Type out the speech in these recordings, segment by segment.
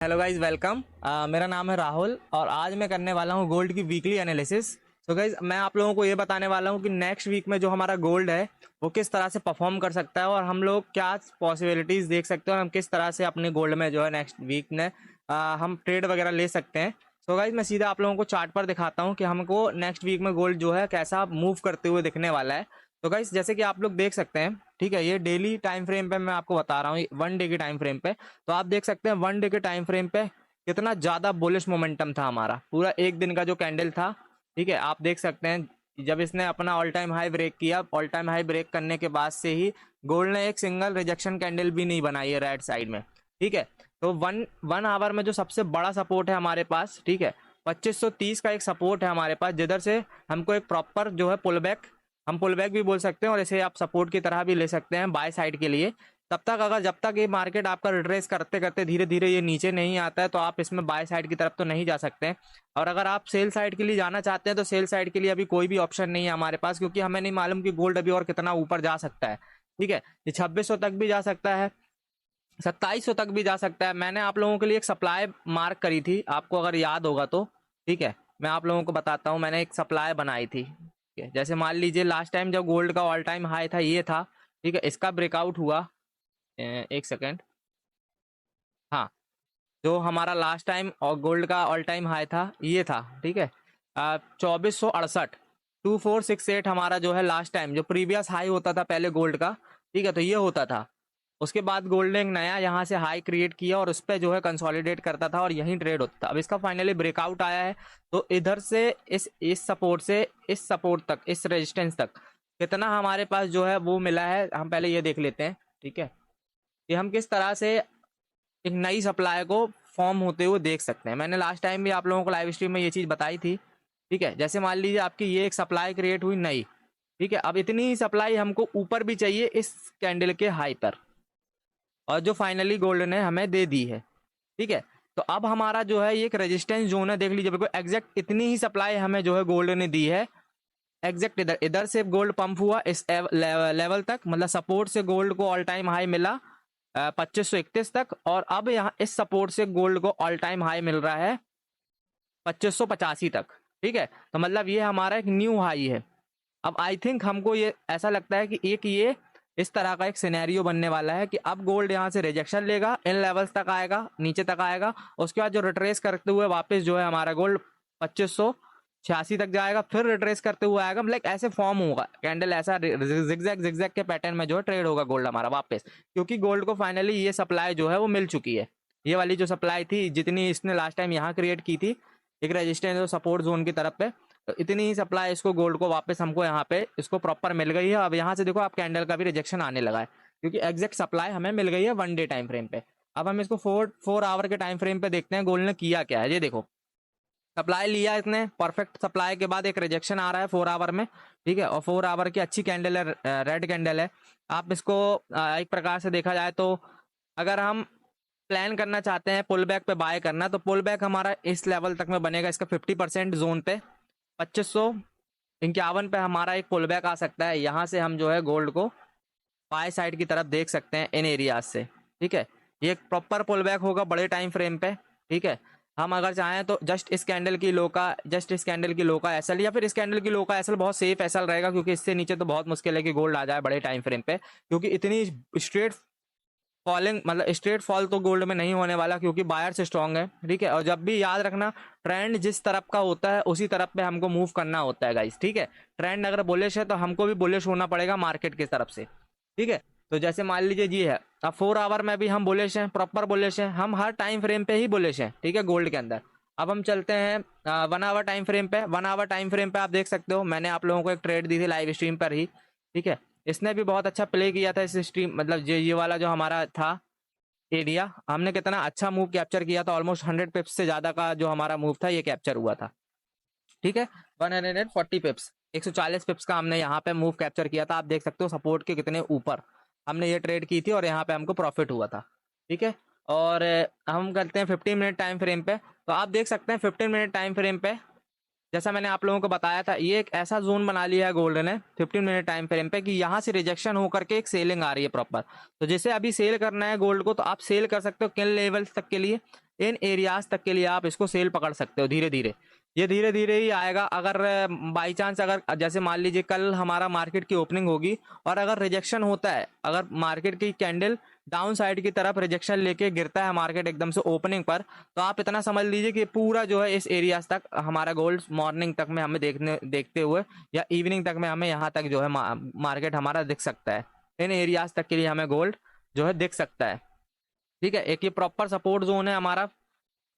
Hello guys welcome. मेरा नाम है राहुल और आज मैं करने वाला हूँ गोल्ड की वीकली एनालिसिस। तो गाइज मैं आप लोगों को ये बताने वाला हूँ कि नेक्स्ट वीक में जो हमारा गोल्ड है वो किस तरह से परफॉर्म कर सकता है और हम लोग क्या पॉसिबिलिटीज़ देख सकते हैं और हम किस तरह से अपने गोल्ड में जो है नेक्स्ट वीक में हम ट्रेड वगैरह ले सकते हैं। सो गाइज मैं सीधा आप लोगों को चार्ट पर दिखाता हूँ कि हमको नेक्स्ट वीक में गोल्ड जो है कैसा मूव करते हुए दिखने वाला है। तो गाइज जैसे कि आप लोग देख सकते हैं, ठीक है, ये डेली टाइम फ्रेम पे मैं आपको बता रहा हूँ, वन डे के टाइम फ्रेम पे। तो आप देख सकते हैं वन डे के टाइम फ्रेम पे कितना ज्यादा बुलिश मोमेंटम था हमारा, पूरा एक दिन का जो कैंडल था। ठीक है, आप देख सकते हैं जब इसने अपना ऑल टाइम हाई ब्रेक किया, ऑल टाइम हाई ब्रेक करने के बाद से ही गोल्ड ने एक सिंगल रिजेक्शन कैंडल भी नहीं बनाई है रेड साइड में। ठीक है, तो वन वन आवर में जो सबसे बड़ा सपोर्ट है हमारे पास, ठीक है, 2530 का एक सपोर्ट है हमारे पास, जिधर से हमको एक प्रॉपर जो है पुल बैक, हम पुल बैक भी बोल सकते हैं और इसे आप सपोर्ट की तरह भी ले सकते हैं बाय साइड के लिए। तब तक अगर जब तक ये मार्केट आपका रिट्रेस करते करते धीरे धीरे ये नीचे नहीं आता है तो आप इसमें बाय साइड की तरफ तो नहीं जा सकते हैं। और अगर आप सेल साइड के लिए जाना चाहते हैं तो सेल साइड के लिए अभी कोई भी ऑप्शन नहीं है हमारे पास, क्योंकि हमें नहीं मालूम कि गोल्ड अभी और कितना ऊपर जा सकता है। ठीक है, ये 2600 तक भी जा सकता है, 2700 तक भी जा सकता है। मैंने आप लोगों के लिए एक सप्लाई मार्क करी थी, आपको अगर याद होगा तो। ठीक है, मैं आप लोगों को बताता हूँ, मैंने एक सप्लाई बनाई थी। ठीक है, जैसे मान लीजिए लास्ट टाइम जब गोल्ड का ऑल टाइम हाई था ये था। ठीक है, इसका ब्रेकआउट हुआ, एक सेकेंड, हाँ, जो हमारा लास्ट टाइम और गोल्ड का ऑल टाइम हाई था ये था। ठीक है, 2468, 2468 हमारा जो है लास्ट टाइम जो प्रीवियस हाई होता था पहले गोल्ड का। ठीक है, तो ये होता था। उसके बाद गोल्ड ने एक नया यहाँ से हाई क्रिएट किया और उस पर जो है कंसोलिडेट करता था और यहीं ट्रेड होता था। अब इसका फाइनली ब्रेकआउट आया है, तो इधर से इस सपोर्ट से इस सपोर्ट तक, इस रेजिस्टेंस तक कितना हमारे पास जो है वो मिला है, हम पहले ये देख लेते हैं। ठीक है, कि हम किस तरह से एक नई सप्लाई को फॉर्म होते हुए देख सकते हैं। मैंने लास्ट टाइम भी आप लोगों को लाइव स्ट्रीम में ये चीज़ बताई थी। ठीक है, जैसे मान लीजिए आपकी ये एक सप्लाई क्रिएट हुई नई। ठीक है, अब इतनी ही सप्लाई हमको ऊपर भी चाहिए इस कैंडल के हाई पर, और जो फाइनली गोल्ड ने हमें दे दी है। ठीक है, तो अब हमारा जो है ये एक रेजिस्टेंस जोन है, देख लीजिए बिल्कुल एग्जैक्ट इतनी ही सप्लाई हमें जो है गोल्ड ने दी है। एग्जैक्ट इधर इधर से गोल्ड पंप हुआ इस लेवल तक, मतलब सपोर्ट से गोल्ड को ऑल टाइम हाई मिला 2531 तक, और अब यहाँ इस सपोर्ट से गोल्ड को ऑल टाइम हाई मिल रहा है 2585 तक। ठीक है, तो मतलब ये हमारा एक न्यू हाई है। अब आई थिंक हमको ये ऐसा लगता है कि एक ये इस तरह का एक सिनेरियो बनने वाला है कि अब गोल्ड यहाँ से रिजेक्शन लेगा, इन लेवल्स तक आएगा, नीचे तक आएगा, उसके बाद जो रिट्रेस करते हुए वापस जो है हमारा गोल्ड 2586 तक जाएगा, फिर रिट्रेस करते हुए आएगा, मतलब ऐसे फॉर्म होगा कैंडल, ऐसा जिगजैग जिगजैग के पैटर्न में जो है ट्रेड होगा गोल्ड हमारा वापस, क्योंकि गोल्ड को फाइनली ये सप्लाई जो है वो मिल चुकी है। ये वाली जो सप्लाई थी जितनी इसने लास्ट टाइम यहाँ क्रिएट की थी, एक रेजिस्टेंस सपोर्ट जोन की तरफ पे, तो इतनी ही सप्लाई इसको गोल्ड को वापस हमको यहाँ पे इसको प्रॉपर मिल गई है। अब यहाँ से देखो आप कैंडल का भी रिजेक्शन आने लगा है, क्योंकि एग्जैक्ट सप्लाई हमें मिल गई है वन डे टाइम फ्रेम पे। अब हम इसको फोर आवर के टाइम फ्रेम पे देखते हैं गोल्ड ने किया क्या है। ये देखो, सप्लाई लिया इसने, परफेक्ट सप्लाई के बाद एक रिजेक्शन आ रहा है 4 आवर में। ठीक है, और 4 आवर की अच्छी कैंडल है, रेड कैंडल है। आप इसको एक प्रकार से देखा जाए तो अगर हम प्लान करना चाहते हैं पुल बैक पे बाय करना, तो पुल बैक हमारा इस लेवल तक में बनेगा, इसका 50% जोन पे 2551 पे हमारा एक पुल बैक आ सकता है। यहाँ से हम जो है गोल्ड को बाय साइड की तरफ देख सकते हैं इन एरियाज से। ठीक है, ये एक प्रॉपर पुल बैक होगा बड़े टाइम फ्रेम पे। ठीक है, हम अगर चाहें तो जस्ट इस कैंडल की लो का, जस्ट इस कैंडल की लो का एसएल, या फिर इस कैंडल की लो का एसएल बहुत सेफ एसएल रहेगा, क्योंकि इससे नीचे तो बहुत मुश्किल है कि गोल्ड आ जाए बड़े टाइम फ्रेम पे, क्योंकि इतनी स्ट्रेट फॉलिंग, मतलब स्ट्रेट फॉल तो गोल्ड में नहीं होने वाला, क्योंकि बायर्स स्ट्रांग है। ठीक है, और जब भी याद रखना, ट्रेंड जिस तरफ का होता है उसी तरफ पे हमको मूव करना होता है गाइस। ठीक है, ट्रेंड अगर बुलिश है तो हमको भी बुलिश होना पड़ेगा मार्केट की तरफ से। ठीक है, तो जैसे मान लीजिए जी है, अब 4 आवर में भी हम बुलिश हैं, प्रॉपर बुलिश हैं, हम हर टाइम फ्रेम पे ही बुलिश हैं। ठीक है, गोल्ड के अंदर। अब हम चलते हैं 1 आवर टाइम फ्रेम पे। 1 आवर टाइम फ्रेम पे आप देख सकते हो, मैंने आप लोगों को एक ट्रेड दी थी लाइव स्ट्रीम पर ही। ठीक है, इसने भी बहुत अच्छा प्ले किया था इस स्ट्रीम, मतलब ये वाला जो हमारा था एरिया, हमने कितना अच्छा मूव कैप्चर किया था, ऑलमोस्ट 100 पिप्स से ज्यादा का जो हमारा मूव था ये कैप्चर हुआ था। ठीक है, 140 पिप्स, 140 पिप्स का हमने यहाँ पे मूव कैप्चर किया था। आप देख सकते हो सपोर्ट के कितने ऊपर हमने ये ट्रेड की थी और यहाँ पे हमको प्रॉफिट हुआ था। ठीक है, और हम करते हैं 15 मिनट टाइम फ्रेम पे। तो आप देख सकते हैं 15 मिनट टाइम फ्रेम पे, जैसा मैंने आप लोगों को बताया था, ये एक ऐसा जोन बना लिया है गोल्ड ने 15 मिनट टाइम फ्रेम पे कि यहाँ से रिजेक्शन होकर के एक सेलिंग आ रही है प्रॉपर। तो जैसे अभी सेल करना है गोल्ड को, तो आप सेल कर सकते हो किन लेवल्स तक के लिए, इन एरियाज तक के लिए आप इसको सेल पकड़ सकते हो धीरे धीरे। ये धीरे धीरे ही आएगा। अगर बाई चांस अगर जैसे मान लीजिए कल हमारा मार्केट की ओपनिंग होगी और अगर रिजेक्शन होता है, अगर मार्केट की कैंडल डाउन साइड की तरफ रिजेक्शन लेके गिरता है मार्केट एकदम से ओपनिंग पर, तो आप इतना समझ लीजिए कि पूरा जो है इस एरियाज तक हमारा गोल्ड मॉर्निंग तक में हमें देखते हुए या इवनिंग तक में हमें यहाँ तक जो है मार्केट हमारा दिख सकता है। इन एरियाज तक के लिए हमें गोल्ड जो है दिख सकता है। ठीक है, एक ये प्रॉपर सपोर्ट जोन है हमारा।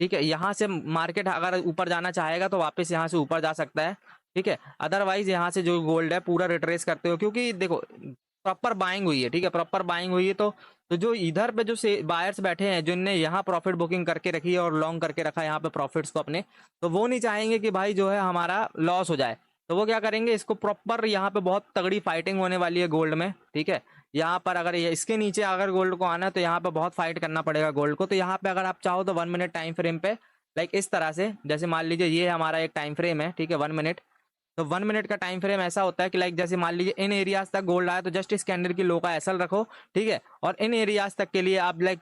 ठीक है, यहाँ से मार्केट अगर ऊपर जाना चाहेगा तो वापस यहाँ से ऊपर जा सकता है। ठीक है, अदरवाइज यहाँ से जो गोल्ड है पूरा रिट्रेस करते हो, क्योंकि देखो प्रॉपर बाइंग हुई है। ठीक है, प्रॉपर बाइंग हुई है तो जो इधर पे जो से बायर्स बैठे हैं जिनने यहाँ प्रॉफिट बुकिंग करके रखी है और लॉन्ग करके रखा है यहाँ पे प्रॉफिट्स को अपने, तो वो नहीं चाहेंगे कि भाई जो है हमारा लॉस हो जाए। तो वो क्या करेंगे, इसको प्रॉपर यहाँ पे बहुत तगड़ी फाइटिंग होने वाली है गोल्ड में। ठीक है, यहाँ पर अगर ये इसके नीचे अगर गोल्ड को आना है तो यहाँ पे बहुत फाइट करना पड़ेगा गोल्ड को। तो यहाँ पे अगर आप चाहो तो 1 मिनट टाइम फ्रेम पे लाइक इस तरह से, जैसे मान लीजिए ये हमारा एक टाइम फ्रेम है। ठीक है, 1 मिनट। तो 1 मिनट का टाइम फ्रेम ऐसा होता है कि लाइक जैसे मान लीजिए इन एरियाज तक गोल्ड आया तो जस्ट इस कैंडल की लो का एसएल रखो। ठीक है, और इन एरियाज तक के लिए आप लाइक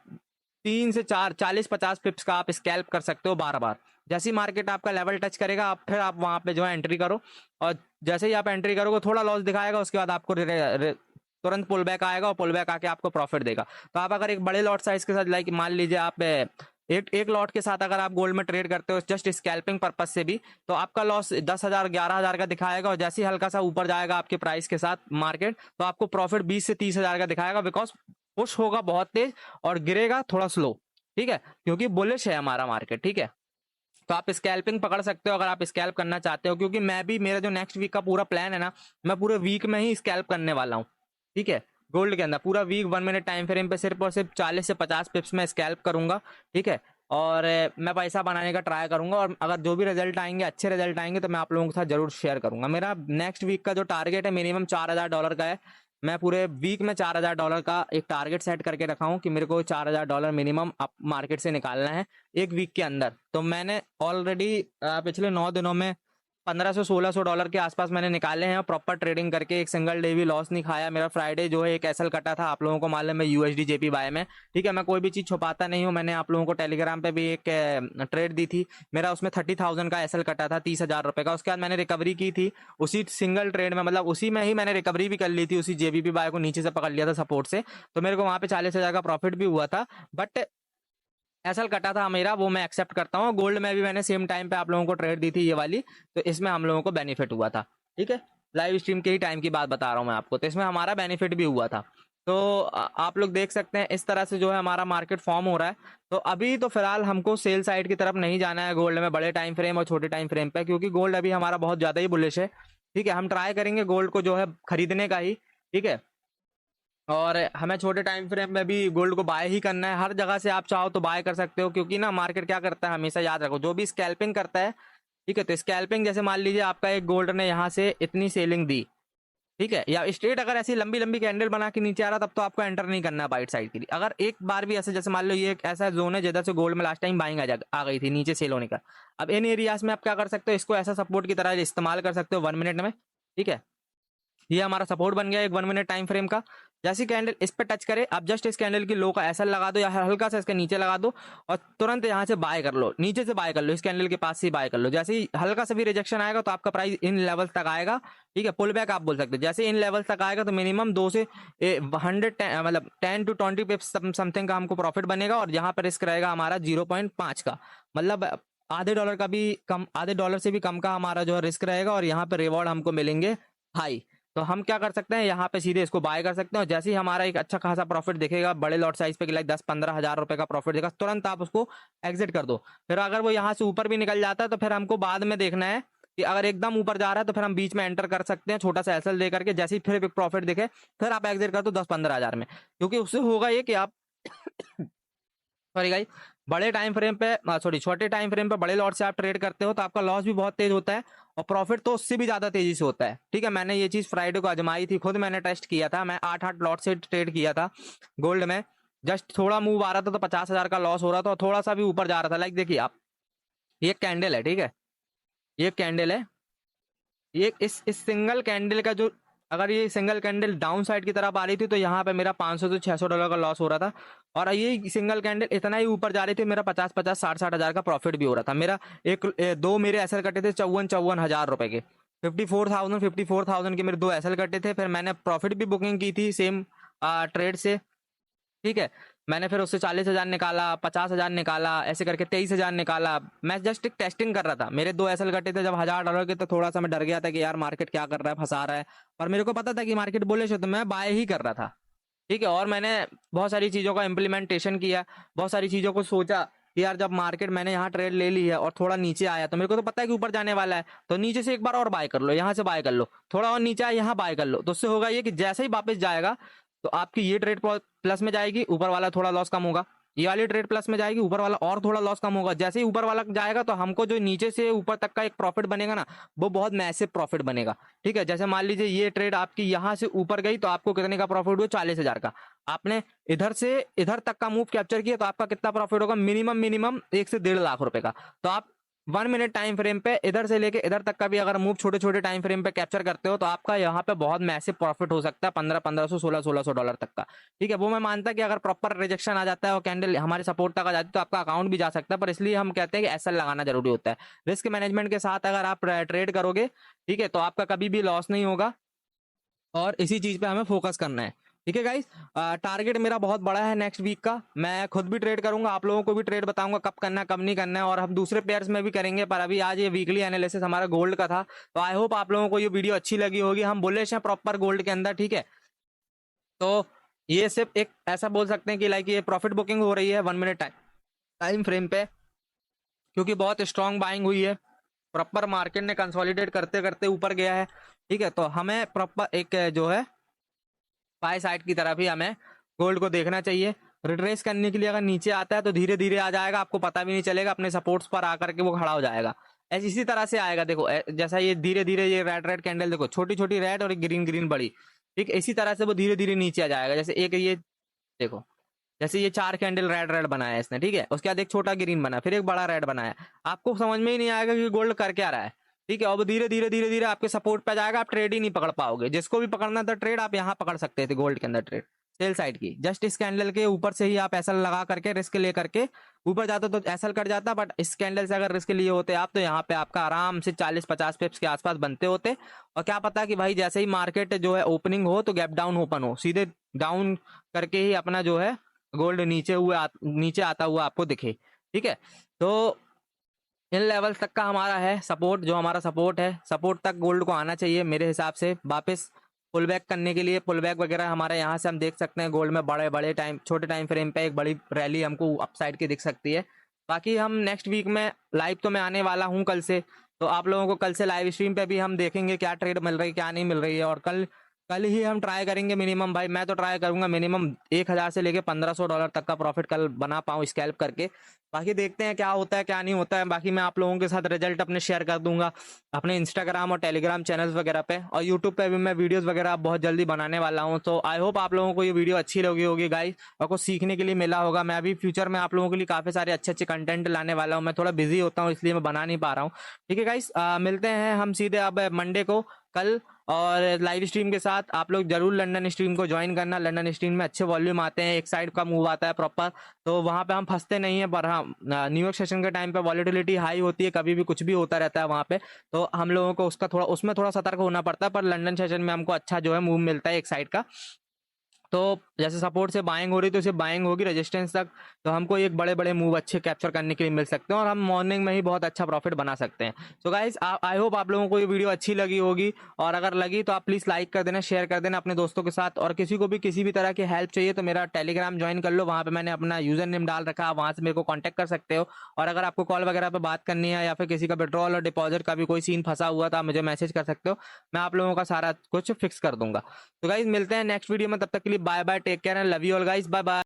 3 से 4 40-50 पिप्स का आप स्कैल्प कर सकते हो बार बार। जैसे ही मार्केट आपका लेवल टच करेगा आप फिर आप वहां पे जो है एंट्री करो, और जैसे ही आप एंट्री करोगे थोड़ा लॉस दिखाएगा, उसके बाद आपको तुरंत पुल बैक आएगा और पुल बैक आके आपको प्रॉफिट देगा। तो आप अगर एक बड़े लॉट साइज के साथ लाइक मान लीजिए आप एक लॉट के साथ अगर आप गोल्ड में ट्रेड करते हो जस्ट स्कैल्पिंग पर्पज से भी, तो आपका लॉस 10,000 11,000 का दिखाएगा, और जैसे ही हल्का सा ऊपर जाएगा आपके प्राइस के साथ मार्केट, तो आपको प्रॉफिट 20 से 30,000 का दिखाएगा, बिकॉज पुश होगा बहुत तेज और गिरेगा थोड़ा स्लो। ठीक है, क्योंकि बुलिश है हमारा मार्केट। ठीक है, तो आप स्कैल्पिंग पकड़ सकते हो अगर आप स्कैल्प करना चाहते हो, क्योंकि मैं भी मेरा जो नेक्स्ट वीक का पूरा प्लान है ना, मैं पूरे वीक में ही स्कैल्प करने वाला हूँ। ठीक है, गोल्ड के अंदर पूरा वीक 1 मिनट टाइम फ्रेम पे सिर्फ और सिर्फ 40 से 50 पिप्स में स्कैल्प करूंगा। ठीक है, और मैं पैसा बनाने का ट्राई करूंगा, और अगर जो भी रिजल्ट आएंगे अच्छे रिजल्ट आएंगे तो मैं आप लोगों के साथ जरूर शेयर करूंगा। मेरा नेक्स्ट वीक का जो टारगेट है मिनिमम $4,000 का है। मैं पूरे वीक में $4,000 का एक टारगेट सेट करके रखा हूँ कि मेरे को $4,000 मिनिमम आप मार्केट से निकालना है एक वीक के अंदर। तो मैंने ऑलरेडी पिछले 9 दिनों में $1,500-1,600 के आसपास मैंने निकाले हैं, प्रॉपर ट्रेडिंग करके एक सिंगल डे भी लॉस नहीं खाया। मेरा फ्राइडे जो है एक एसएल कटा था, आप लोगों को मालूम है, USD JP बाय में। ठीक है, मैं कोई भी चीज़ छुपाता नहीं हूँ। मैंने आप लोगों को टेलीग्राम पे भी एक ट्रेड दी थी, मेरा उसमें 30,000 का एसएल कटा था, 30,000 रुपये का। उसके बाद मैंने रिकवरी की थी उसी सिंगल ट्रेड में, मतलब उसी में ही मैंने रिकवरी भी कर ली थी, उसी JBP बाय को नीचे से पकड़ लिया था सपोर्ट से, तो मेरे को वहाँ पे 40,000 का प्रॉफिट भी हुआ था। बट एसएल कटा था मेरा, वो मैं एक्सेप्ट करता हूँ। गोल्ड में भी मैंने सेम टाइम पे आप लोगों को ट्रेड दी थी ये वाली, तो इसमें हम लोगों को बेनिफिट हुआ था। ठीक है, लाइव स्ट्रीम के ही टाइम की बात बता रहा हूँ मैं आपको, तो इसमें हमारा बेनिफिट भी हुआ था। तो आप लोग देख सकते हैं इस तरह से जो है हमारा मार्केट फॉर्म हो रहा है। तो अभी तो फिलहाल हमको सेल साइड की तरफ नहीं जाना है गोल्ड में, बड़े टाइम फ्रेम और छोटे टाइम फ्रेम पे, क्योंकि गोल्ड अभी हमारा बहुत ज़्यादा ही बुलिश है। ठीक है, हम ट्राई करेंगे गोल्ड को जो है खरीदने का ही। ठीक है, और हमें छोटे टाइम फ्रेम में भी गोल्ड को बाय ही करना है। हर जगह से आप चाहो तो बाय कर सकते हो, क्योंकि ना मार्केट क्या करता है हमेशा याद रखो, जो भी स्कैल्पिंग करता है। ठीक है, तो स्कैल्पिंग जैसे मान लीजिए आपका एक गोल्ड ने यहाँ से इतनी सेलिंग दी, ठीक है, या स्ट्रेट अगर ऐसी लंबी लंबी कैंडल बना के नीचे आ रहा, तब तो आपको एंटर नहीं करना है बाइट साइड के लिए। अगर एक बार भी ऐसे, जैसे मान लो ये एक ऐसा जोन है जिधर से गोल्ड में लास्ट टाइम बाइंग आ गई थी नीचे सेल होने का, अब इन एरियाज में आप क्या कर सकते हो, इसको ऐसा सपोर्ट की तरह इस्तेमाल कर सकते हो 1 मिनट में। ठीक है, ये हमारा सपोर्ट बन गया एक 1 मिनट टाइम फ्रेम का। जैसी कैंडल इस पे टच करे, आप जस्ट इस कैंडल की लो का एसएल लगा दो या हल्का सा इसके नीचे लगा दो, और तुरंत यहाँ से बाय कर लो, नीचे से बाय कर लो, इस कैंडल के पास से बाय कर लो। जैसे ही हल्का सा भी रिजेक्शन आएगा तो आपका प्राइस इन लेवल्स तक आएगा। ठीक है, पुल बैक आप बोल सकते हो, जैसे इन लेवल्स तक आएगा तो मिनिमम 2 से 100 मतलब 10 to 20 पिप्स समथिंग का हमको प्रॉफिट बनेगा, और यहाँ पर रिस्क रहेगा हमारा 0.5 का, मतलब $0.5 का भी कम, $0.5 से भी कम का हमारा जो है रिस्क रहेगा, और यहाँ पे रिवॉर्ड हमको मिलेंगे हाई। तो हम क्या कर सकते हैं, यहाँ पे सीधे इसको बाय कर सकते हैं, और जैसे ही हमारा एक अच्छा खासा प्रॉफिट दिखेगा बड़े लॉट साइज पे, लाइक 10-15 हज़ार रुपए का प्रॉफिट देगा, तुरंत आप उसको एग्जिट कर दो। फिर अगर वो यहाँ से ऊपर भी निकल जाता है तो फिर हमको बाद में देखना है कि अगर एकदम ऊपर जा रहा है तो फिर हम बीच में एंटर कर सकते हैं छोटा सा एसएल दे करके। जैसे ही फिर प्रॉफिट दिखे फिर आप एग्जिट कर दो 10-15 हज़ार में, क्योंकि उससे होगा ये कि आप सॉरी गाइस, बड़े टाइम फ्रेम पे छोटे टाइम फ्रेम पे बड़े लॉट से आप ट्रेड करते हो तो आपका लॉस भी बहुत तेज होता है, और प्रॉफिट तो उससे भी ज्यादा तेजी से होता है। ठीक है, मैंने ये चीज फ्राइडे को आजमाई थी, खुद मैंने टेस्ट किया था, मैं 8-8 लॉट से ट्रेड किया था गोल्ड में। जस्ट थोड़ा मूव आ रहा था तो 50,000 का लॉस हो रहा था, और थोड़ा सा भी ऊपर जा रहा था। लाइक देखिए आप, ये कैंडल है, ठीक है, ये कैंडल है, ये इस सिंगल कैंडल का जो अगर ये सिंगल कैंडल डाउन साइड की तरफ आ रही थी तो यहाँ पे मेरा 500 से $600 का लॉस हो रहा था, और ये सिंगल कैंडल इतना ही ऊपर जा रही थी, मेरा 50-50 60-60 हज़ार का प्रॉफिट भी हो रहा था। मेरा दो मेरे एसएल कटे थे 54-54 हज़ार रुपए के, 54,000 के मेरे दो एसएल कटे थे। फिर मैंने प्रॉफिट भी बुकिंग की थी सेम ट्रेड से, ठीक है। मैंने फिर उससे 40,000 निकाला, 50,000 निकाला, ऐसे करके 23,000 निकाला। मैं जस्ट एक टेस्टिंग कर रहा था। मेरे दो एसएल कटे थे जब $1,000 के, तो थोड़ा सा मैं डर गया था कि यार मार्केट क्या कर रहा है, फंसा रहा है, पर मेरे को पता था कि मार्केट बुलिश है, तो मैं बाय ही कर रहा था, ठीक है। और मैंने बहुत सारी चीज़ों का इम्प्लीमेंटेशन किया, बहुत सारी चीज़ों को सोचा कि यार जब मार्केट मैंने यहाँ ट्रेड ले ली है और थोड़ा नीचे आया, तो मेरे को तो पता है कि ऊपर जाने वाला है, तो नीचे से एक बार और बाय कर लो, यहाँ से बाय कर लो, थोड़ा और नीचे आया यहाँ बाय कर लो, तो उससे होगा ये कि जैसे ही वापस जाएगा तो आपकी ये ट्रेड प्लस में जाएगी, ऊपर वाला थोड़ा लॉस कम होगा, ये वाली ट्रेड प्लस में जाएगी, ऊपर वाला और थोड़ा लॉस कम होगा। जैसे ही ऊपर वाला जाएगा तो हमको जो नीचे से ऊपर तक का एक प्रॉफिट बनेगा ना, वो बहुत मैसिव प्रॉफिट बनेगा, ठीक है। जैसे मान लीजिए ये ट्रेड आपकी यहाँ से ऊपर गई तो आपको कितने का प्रॉफिट हुआ, 40,000 का। आपने इधर से इधर तक का मूव कैप्चर किया तो आपका कितना प्रॉफिट होगा, मिनिमम 1 से 1.5 लाख रुपए का। तो आप 1 मिनट टाइम फ्रेम पे इधर से लेके इधर तक का भी अगर मूव छोटे छोटे टाइम फ्रेम पे कैप्चर करते हो तो आपका यहाँ पे बहुत मैसिव प्रॉफिट हो सकता है, 1500 1600 डॉलर तक का, ठीक है। वो मैं मानता कि अगर प्रॉपर रिजेक्शन आ जाता है और कैंडल हमारे सपोर्ट तक आ जाती है तो आपका अकाउंट भी जा सकता है, पर इसलिए हम कहते हैं कि एसएल लगाना जरूरी होता है। रिस्क मैनेजमेंट के साथ अगर आप ट्रेड करोगे, ठीक है, तो आपका कभी भी लॉस नहीं होगा, और इसी चीज पे हमें फोकस करना है, ठीक है गाइस। टारगेट मेरा बहुत बड़ा है नेक्स्ट वीक का। मैं खुद भी ट्रेड करूंगा, आप लोगों को भी ट्रेड बताऊंगा कब करना है कब नहीं करना है, और हम दूसरे प्लेयर्स में भी करेंगे। पर अभी आज ये वीकली एनालिसिस हमारा गोल्ड का था, तो आई होप आप लोगों को ये वीडियो अच्छी लगी होगी। हम बुलिश हैं प्रॉपर गोल्ड के अंदर, ठीक है। तो ये सिर्फ एक ऐसा बोल सकते हैं कि लाइक ये प्रॉफिट बुकिंग हो रही है 1 मिनट टाइम फ्रेम पे, क्योंकि बहुत स्ट्रॉन्ग बाइंग हुई है, प्रॉपर मार्केट ने कंसोलिडेट करते करते ऊपर गया है, ठीक है। तो हमें प्रॉपर एक जो है बाय साइड की तरफ ही हमें गोल्ड को देखना चाहिए। रिट्रेस करने के लिए अगर नीचे आता है तो धीरे धीरे आ जाएगा, आपको पता भी नहीं चलेगा, अपने सपोर्ट्स पर आकर के वो खड़ा हो जाएगा। ऐसे इसी तरह से आएगा, देखो जैसा ये धीरे धीरे ये रेड रेड कैंडल, देखो छोटी छोटी रेड और ग्रीन ग्रीन बड़ी, ठीक, इसी तरह से वो धीरे धीरे नीचे आ जाएगा। जैसे एक ये देखो, जैसे ये 4 कैंडल रेड रेड बनाया है इसने, ठीक है, उसके बाद एक छोटा ग्रीन बना, फिर एक बड़ा रेड बनाया, आपको समझ में ही नहीं आएगा कि गोल्ड कर क्या रहा है, ठीक है। अब धीरे धीरे आपके सपोर्ट पे जाएगा, आप ट्रेड ही नहीं पकड़ पाओगे। जिसको भी पकड़ना था ट्रेड, आप यहाँ पकड़ सकते थे गोल्ड के अंदर ट्रेड सेल साइड की, जस्ट इस कैंडल के ऊपर से ही आप एसएल लगा करके रिस्क ले करके ऊपर जाते तो एसएल कट जाता, बट इस कैंडल से अगर रिस्क लिए होते आप तो यहाँ पे आपका आराम से 40-50 पिप्स के आसपास बनते होते। और क्या पता कि भाई जैसे ही मार्केट जो है ओपनिंग हो तो गैप डाउन ओपन हो, सीधे डाउन करके ही अपना जो है गोल्ड नीचे आता हुआ आपको दिखे, ठीक है। तो इन लेवल तक का हमारा है सपोर्ट, जो हमारा सपोर्ट है, सपोर्ट तक गोल्ड को आना चाहिए मेरे हिसाब से। वापस पुल बैक करने के लिए पुल बैक वगैरह हमारे यहाँ से हम देख सकते हैं गोल्ड में बड़े बड़े छोटे टाइम फ्रेम पे एक बड़ी रैली हमको अपसाइड की दिख सकती है। बाकी हम नेक्स्ट वीक में लाइव तो मैं आने वाला हूँ कल से, तो आप लोगों को कल से लाइव स्ट्रीम पे भी हम देखेंगे क्या ट्रेड मिल रही है क्या नहीं मिल रही है। और कल ही हम ट्राई करेंगे मिनिमम, भाई मैं तो ट्राई करूंगा मिनिमम 1,000 से लेके $1,500 तक का प्रॉफिट कल बना पाऊँ स्कैल्प करके। बाकी देखते हैं क्या होता है क्या नहीं होता है। बाकी मैं आप लोगों के साथ रिजल्ट अपने शेयर कर दूंगा अपने इंस्टाग्राम और टेलीग्राम चैनल्स वगैरह पे, और यूट्यूब पे भी मैं वीडियोस वगैरह बहुत जल्दी बनाने वाला हूँ। तो आई होप आप लोगों को ये वीडियो अच्छी लगी होगी गाइस, और कुछ सीखने के लिए मिला होगा। मैं अभी फ्यूचर में आप लोगों के लिए काफ़ी सारे अच्छे अच्छे कंटेंट लाने वाला हूँ, मैं थोड़ा बिजी होता हूँ इसलिए मैं बना नहीं पा रहा हूँ, ठीक है गाइस। मिलते हैं हम सीधे अब मंडे को कल, और लाइव स्ट्रीम के साथ आप लोग जरूर लंदन स्ट्रीम को ज्वाइन करना। लंदन स्ट्रीम में अच्छे वॉल्यूम आते हैं, एक साइड का मूव आता है प्रॉपर, तो वहाँ पे हम फंसते नहीं है। पर हाँ, न्यूयॉर्क सेशन के टाइम पे वॉलेटिलिटी हाई होती है, कभी भी कुछ भी होता रहता है वहाँ पे, तो हम लोगों को उसमें थोड़ा सतर्क होना पड़ता है। पर लंदन सेशन में हमको अच्छा जो है मूव मिलता है एक साइड का। तो जैसे सपोर्ट से बाइंग हो रही तो सिर्फ बाइंग होगी रेजिस्टेंस तक, तो हमको एक बड़े बड़े मूव अच्छे कैप्चर करने के लिए मिल सकते हैं, और हम मॉर्निंग में ही बहुत अच्छा प्रॉफिट बना सकते हैं। सो गाइस आई होप आप लोगों को ये वीडियो अच्छी लगी होगी, और अगर लगी तो आप प्लीज़ लाइक कर देना, शेयर कर देना अपने दोस्तों के साथ। और किसी को भी किसी भी तरह की हेल्प चाहिए तो मेरा टेलीग्राम ज्वाइन कर लो, वहाँ पर मैंने अपना यूजर नेम डाल रखा है, वहाँ से मेरे को कॉन्टैक्ट कर सकते हो। और अगर आपको कॉल वगैरह पर बात करनी है या फिर किसी का विड्रॉल और डिपॉजिट का भी कोई सीन फंसा हुआ तो आप मुझे मैसेज कर सकते हो, मैं आप लोगों का सारा कुछ फिक्स कर दूंगा। तो गाइज मिलते हैं नेक्स्ट वीडियो में, तब तक के लिए bye bye, take care, love you all guys, bye bye.